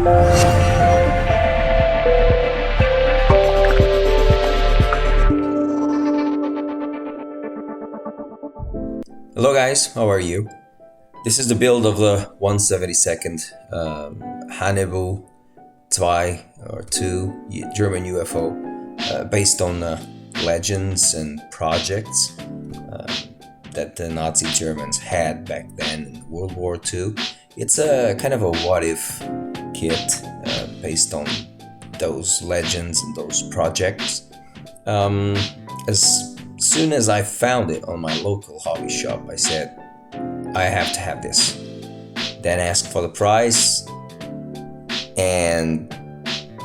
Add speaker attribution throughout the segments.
Speaker 1: Hello guys, how are you? This is the build of the 172nd HAUNEBU II German UFO based on legends and projects that the Nazi Germans had back then in World War II. It's a kind of a what-if kit based on those legends and those projects. As soon as I found it on my local hobby shop, I said, I have to have this. Then asked for the price, and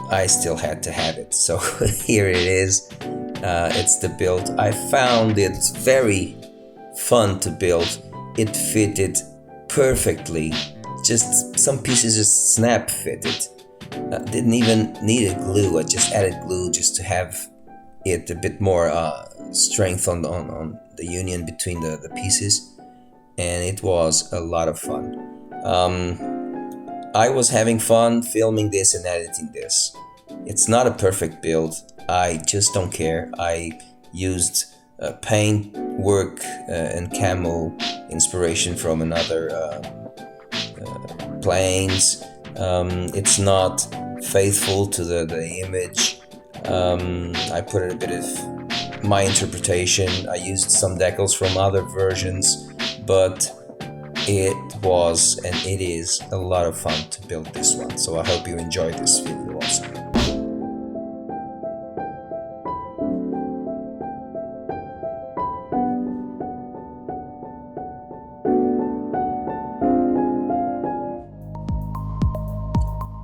Speaker 1: I still had to have it. So here it is. It's the build. I found it very fun to build. It fitted perfectly. Just some pieces just snap fitted. Didn't even need a glue. I just added glue just to have it a bit more strength on the union between the pieces, and it was a lot of fun. I was having fun filming this and editing this. It's not a perfect build. I just don't care. I used paint work and camo inspiration from another planes. It's not faithful to the image. I put a bit of my interpretation. I used some decals from other versions, but it was and it is a lot of fun to build this one. So I hope you enjoyed this video also.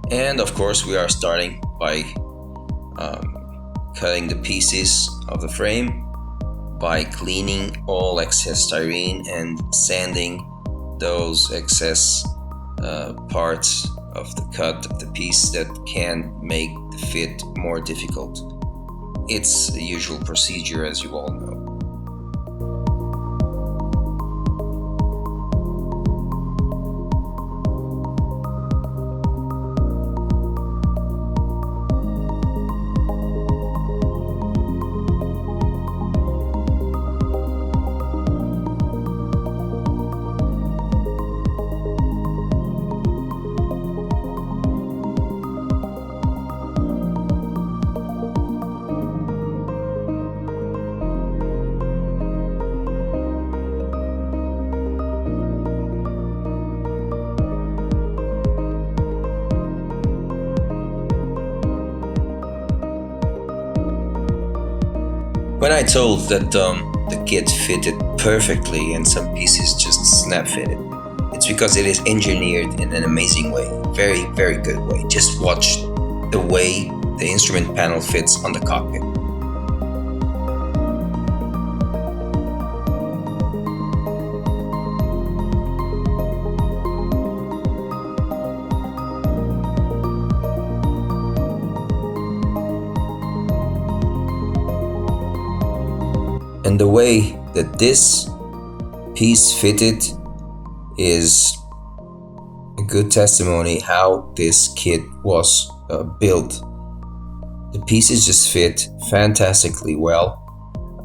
Speaker 1: And of course we are starting by cutting the pieces of the frame by cleaning all excess styrene and sanding those excess parts of the cut of the piece that can make the fit more difficult. It's the usual procedure, as you all know. When I told that the kit fitted perfectly and some pieces just snap fitted, it's because it is engineered in an amazing way, very, very good way. Just watch the way the instrument panel fits on the cockpit. And the way that this piece fitted is a good testimony how this kit was built. The pieces just fit fantastically well.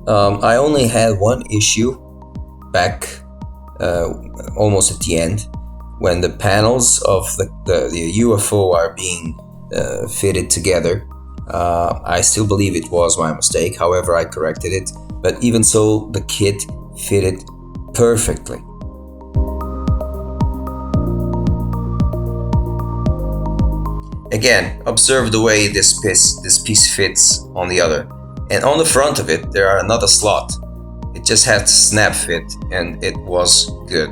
Speaker 1: I only had one issue back almost at the end when the panels of the UFO are being fitted together. I still believe it was my mistake, however I corrected it. But even so, the kit fitted perfectly. Again, observe the way this piece fits on the other. And on the front of it, there are another slot. It just had to snap fit, and it was good.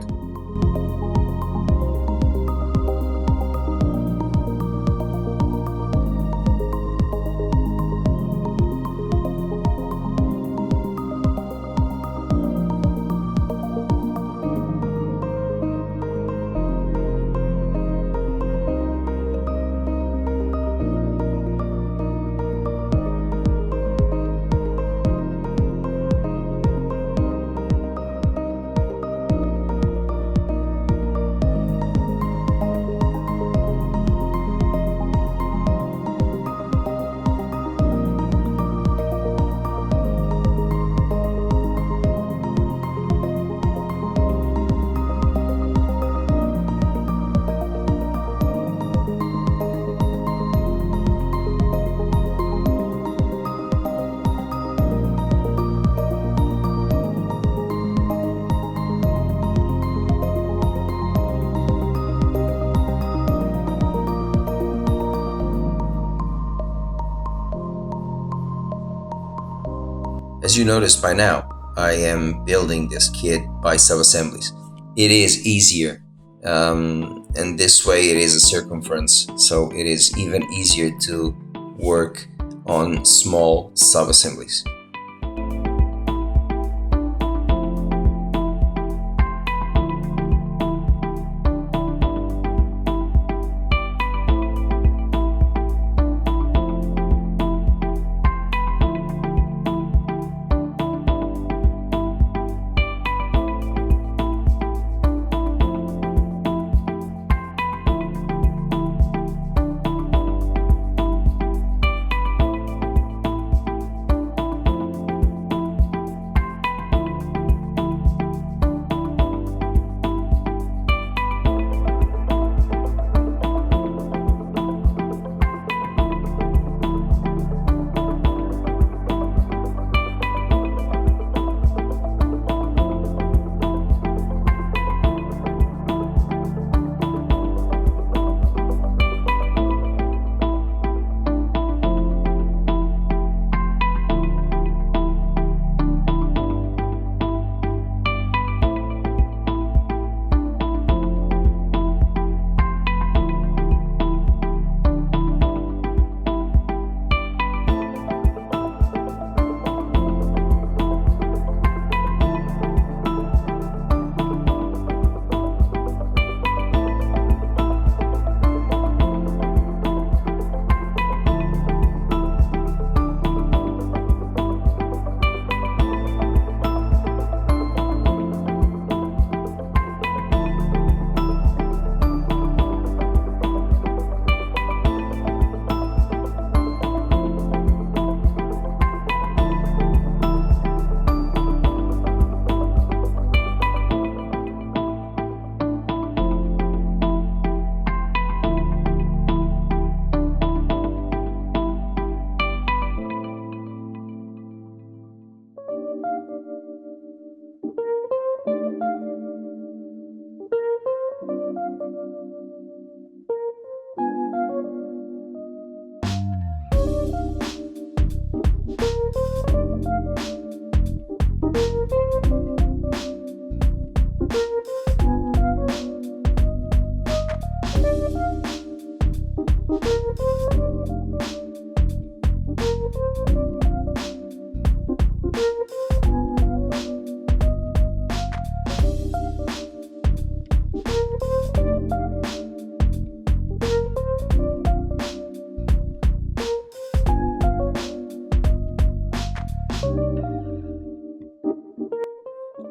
Speaker 1: As you noticed by now, I am building this kit by sub-assemblies. It is easier, and this way it is a circumference, so it is even easier to work on small sub-assemblies.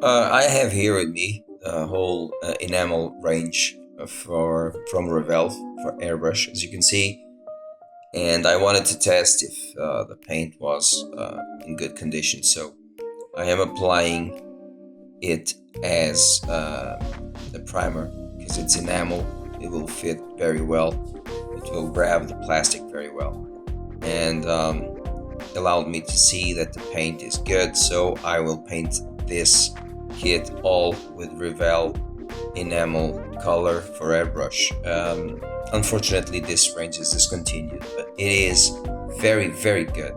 Speaker 1: I have here with me the whole enamel range from REVELL for airbrush, as you can see, and I wanted to test if the paint was in good condition, so I am applying it as the primer, because it's enamel. It will fit very well, it will grab the plastic very well, and allowed me to see that the paint is good, so I will paint this kit all with REVELL enamel color for airbrush. Unfortunately, this range is discontinued, but it is very, very good.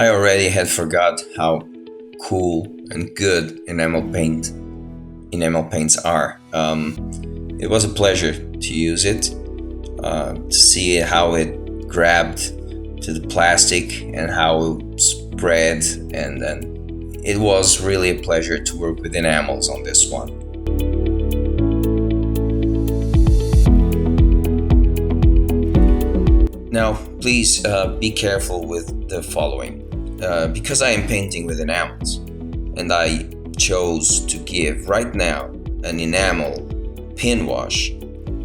Speaker 1: I already had forgot how cool and good enamel paints are. It was a pleasure to use it, to see how it grabbed to the plastic and how it spread, and it was really a pleasure to work with enamels on this one. Now, please be careful with the following. Because I am painting with enamels, and I chose to give right now an enamel pin wash,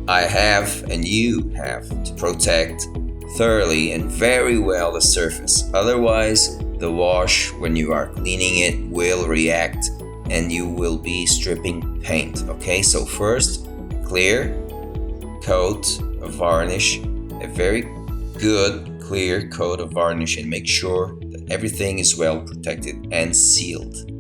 Speaker 1: I have, and you have, to protect thoroughly and very well the surface. Otherwise, the wash, when you are cleaning it, will react and you will be stripping paint. Okay, so first, clear coat of varnish, a very good clear coat of varnish, and make sure that everything is well protected and sealed.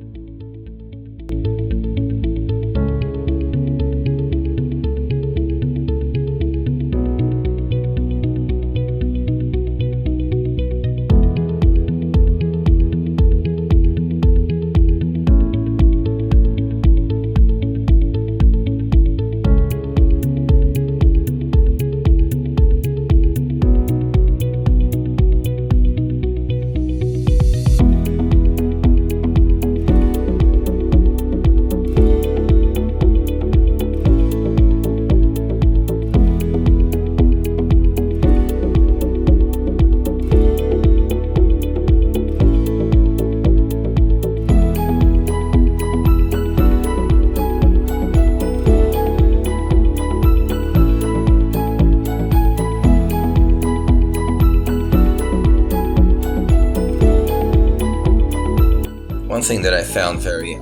Speaker 1: One thing that I found very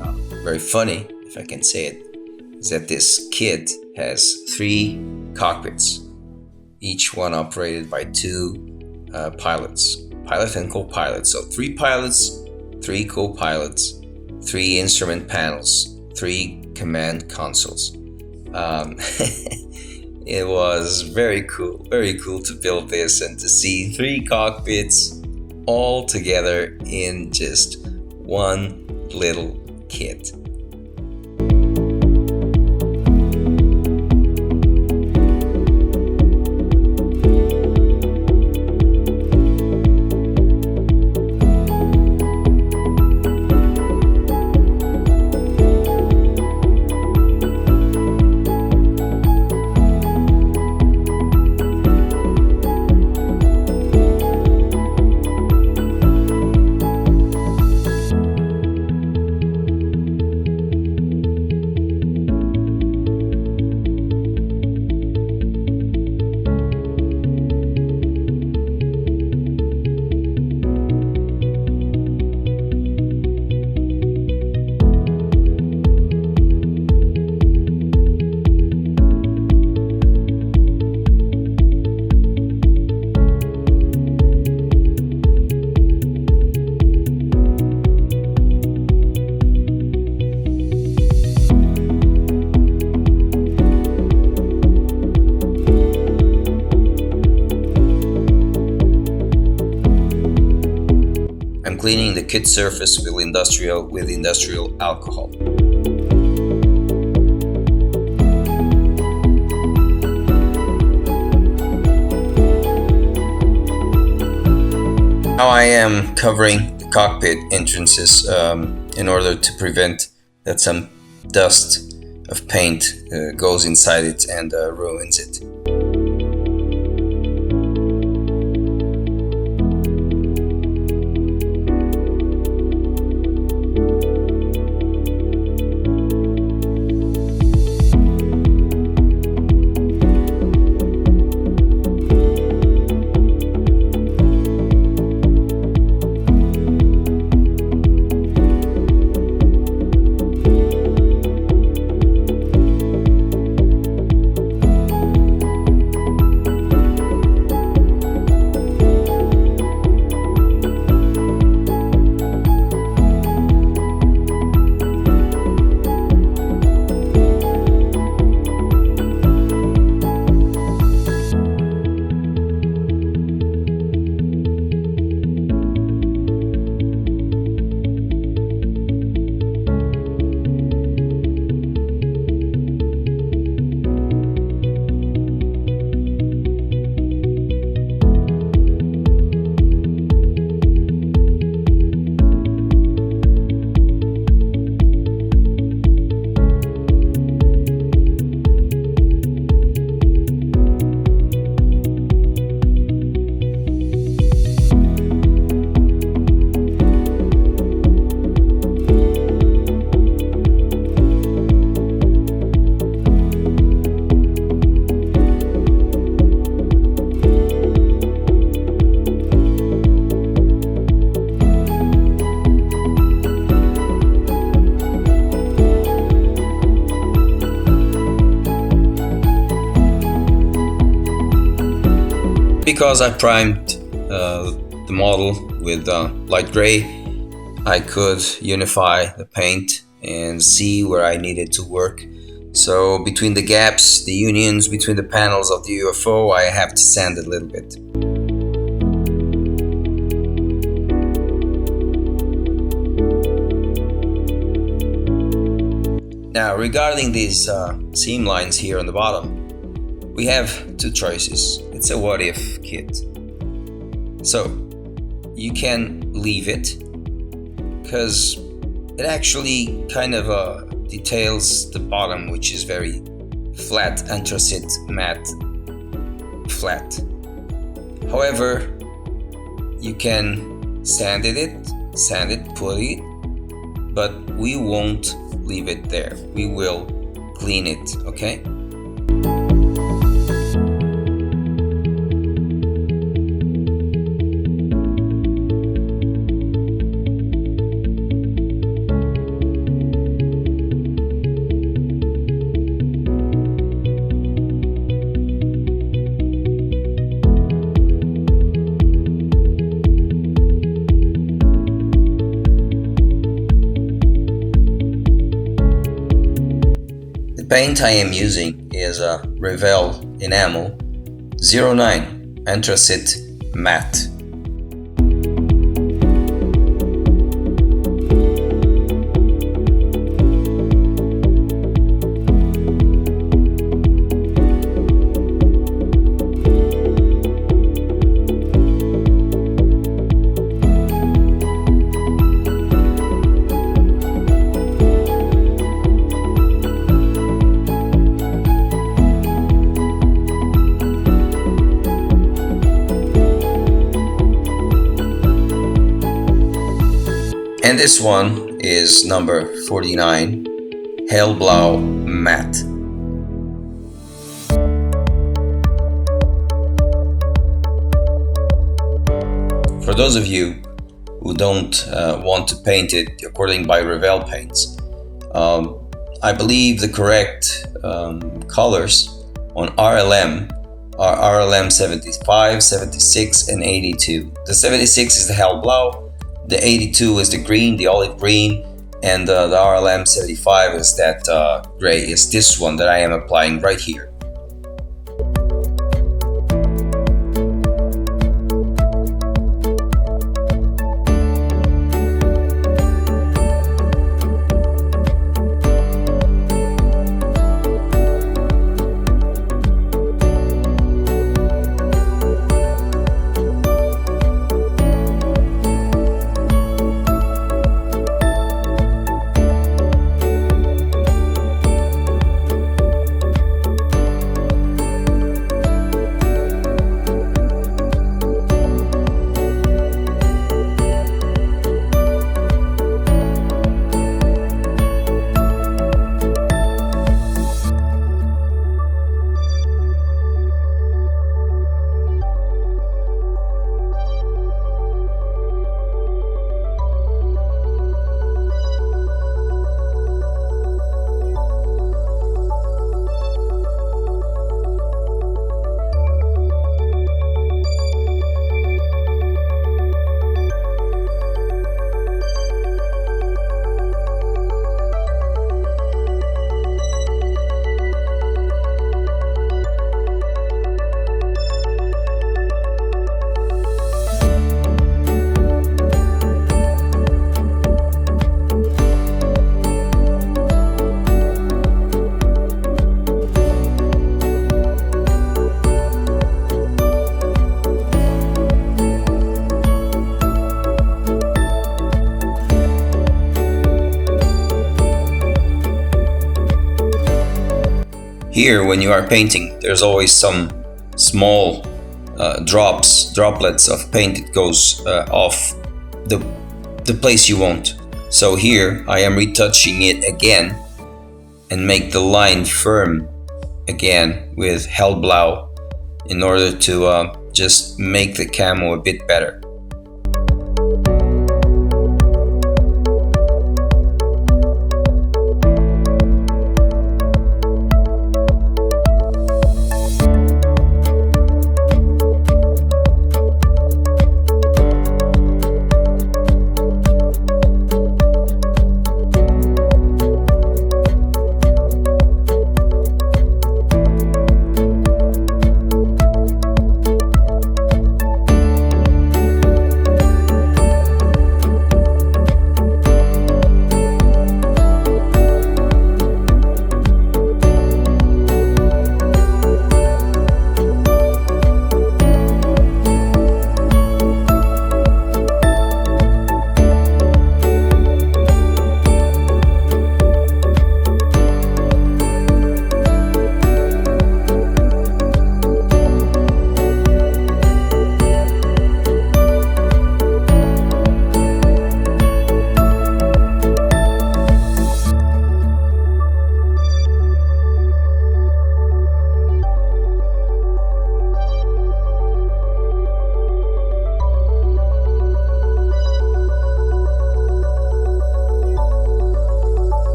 Speaker 1: funny, if I can say it, is that this kit has 3 cockpits, each one operated by 2 pilots, pilot and co-pilot. So 3 pilots, 3 co-pilots, 3 instrument panels, 3 command consoles. It was very cool to build this and to see 3 cockpits all together in just one little kit. Cleaning the kit surface with industrial alcohol. Now I am covering the cockpit entrances in order to prevent that some dust of paint goes inside it and ruins it. because I primed the model with light gray, I could unify the paint and see where I needed to work. So between the gaps, the unions between the panels of the UFO, I have to sand it a little bit. Now, regarding these seam lines here on the bottom, we have two choices. It's a what if kit. So you can leave it because it actually kind of details the bottom, which is very flat, anthracite matte flat. However, you can sand it, put it, but we won't leave it there. We will clean it, okay? The paint I am using is a REVELL Enamel 09 Anthracite Matte. And this one is number 49, Hellblau Matte. For those of you who don't want to paint it according by REVELL paints, I believe the correct colors on RLM are RLM 75, 76, and 82. The 76 is the Hellblau. The 82 is the green, the olive green, and the RLM 75 is that gray, is this one that I am applying right here. Here, when you are painting, there's always some small droplets of paint that goes off the place you want. So here I am retouching it again and make the line firm again with Hellblau in order to just make the camo a bit better.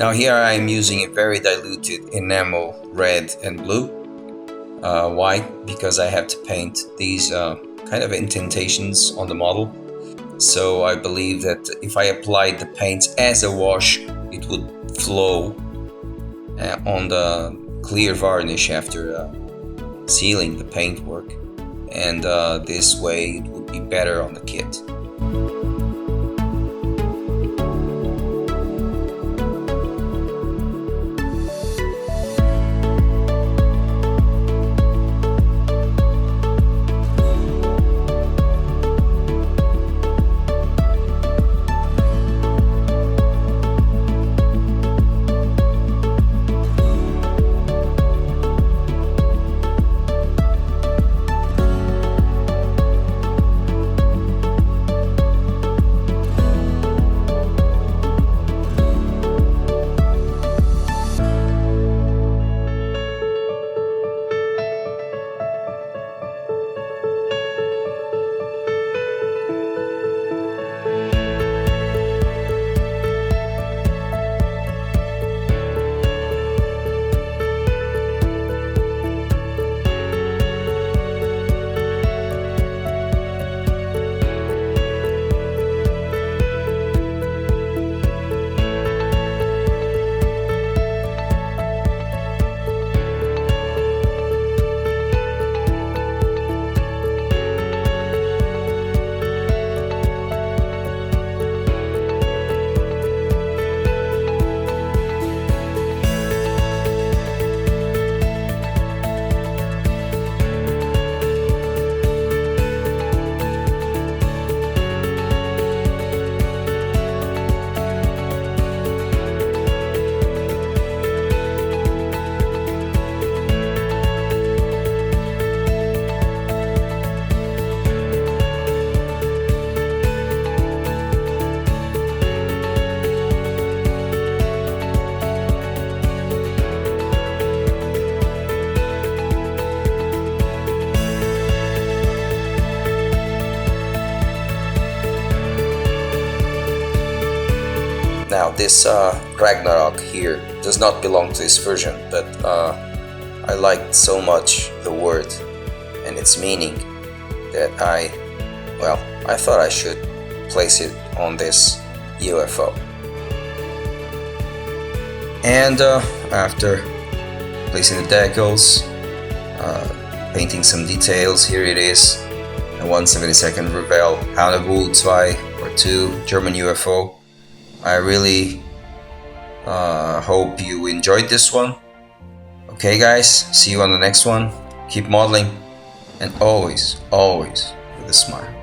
Speaker 1: Now here I am using a very diluted enamel red and blue, white, because I have to paint these kind of indentations on the model. So I believe that if I applied the paint as a wash, it would flow on the clear varnish after sealing the paintwork, and this way it would be better on the kit. Now this Ragnarok here does not belong to this version, but I liked so much the word and its meaning that I thought I should place it on this UFO. And after placing the decals, painting some details, here it is, a 1/72 REVELL HAUNEBU II German UFO. I really hope you enjoyed this one. Okay guys, see you on the next one. Keep modeling, and always with a smile.